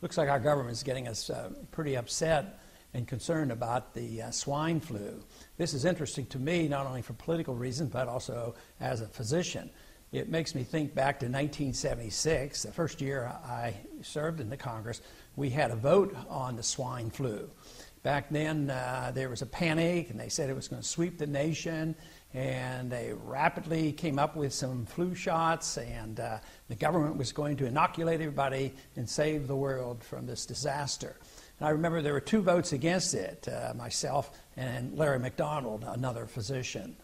Looks like our government is getting us pretty upset and concerned about the swine flu. This is interesting to me, not only for political reasons, but also as a physician. It makes me think back to 1976, the first year I served in the Congress. We had a vote on the swine flu. Back then, there was a panic, and they said it was going to sweep the nation, and they rapidly came up with some flu shots, and the government was going to inoculate everybody and save the world from this disaster. And I remember there were 2 votes against it, myself and Larry McDonald, another physician.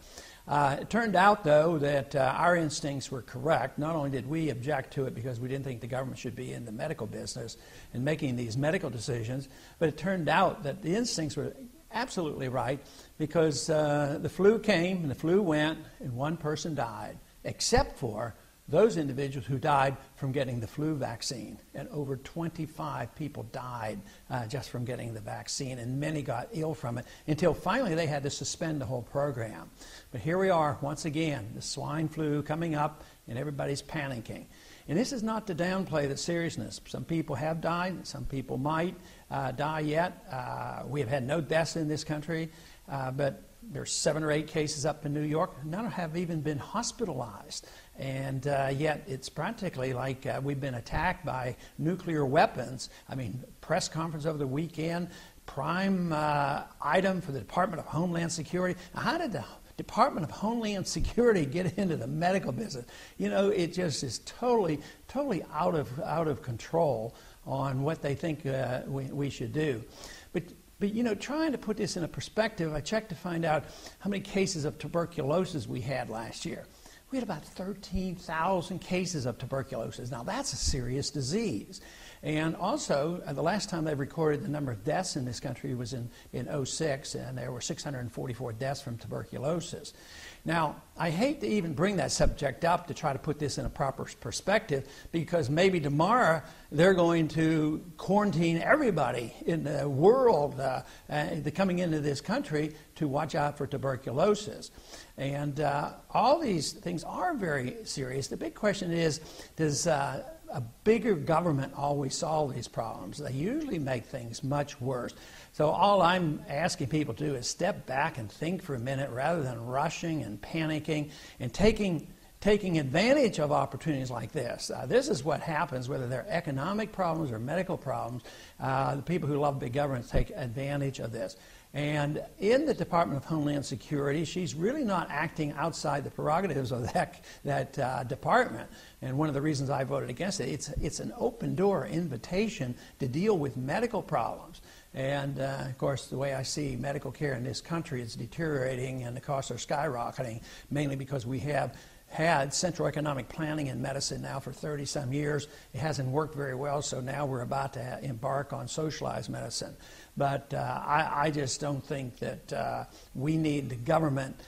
It turned out, though, that our instincts were correct. Not only did we object to it because we didn't think the government should be in the medical business and making these medical decisions, but it turned out that the instincts were absolutely right because the flu came and the flu went and 1 person died, except for those individuals who died from getting the flu vaccine. And over 25 people died just from getting the vaccine, and many got ill from it until finally they had to suspend the whole program. But here we are once again, the swine flu coming up, and everybody's panicking. And this is not to downplay the seriousness. Some people have died, some people might die yet. We have had no deaths in this country, but there's 7 or 8 cases up in New York. None have even been hospitalized. And yet it's practically like we've been attacked by nuclear weapons. I mean, press conference over the weekend, prime item for the Department of Homeland Security. Now, how did the Department of Homeland Security get into the medical business? You know, it just is totally out of control on what they think we should do. But, you know, trying to put this in a perspective, I checked to find out how many cases of tuberculosis we had last year. We had about 13,000 cases of tuberculosis. Now, that's a serious disease. And also, the last time they recorded the number of deaths in this country was in 2006, and there were 644 deaths from tuberculosis. Now, I hate to even bring that subject up to try to put this in a proper perspective, because maybe tomorrow they're going to quarantine everybody in the world coming into this country to watch out for tuberculosis. And all these things are very serious. The big question is, does a bigger government always solve these problems? They usually make things much worse. So all I'm asking people to do is step back and think for a minute rather than rushing and panicking and taking advantage of opportunities like this. This is what happens, whether they're economic problems or medical problems. The people who love big government take advantage of this. And in the Department of Homeland Security, she's really not acting outside the prerogatives of that department. And one of the reasons I voted against it, it's an open-door invitation to deal with medical problems. And, of course, the way I see medical care in this country, it's deteriorating and the costs are skyrocketing, mainly because we have had central economic planning in medicine now for 30-some years. It hasn't worked very well, so now we're about to embark on socialized medicine. But I just don't think that we need the government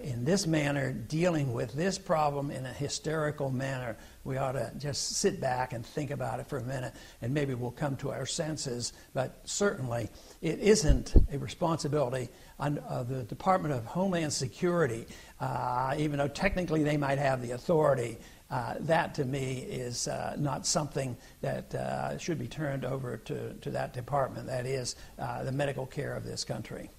in this manner dealing with this problem in a hysterical manner. We ought to just sit back and think about it for a minute, and maybe we'll come to our senses. But certainly it isn't a responsibility of the Department of Homeland Security, even though technically they might have the authority. That, to me, is not something that should be turned over to that department. That is the medical care of this country.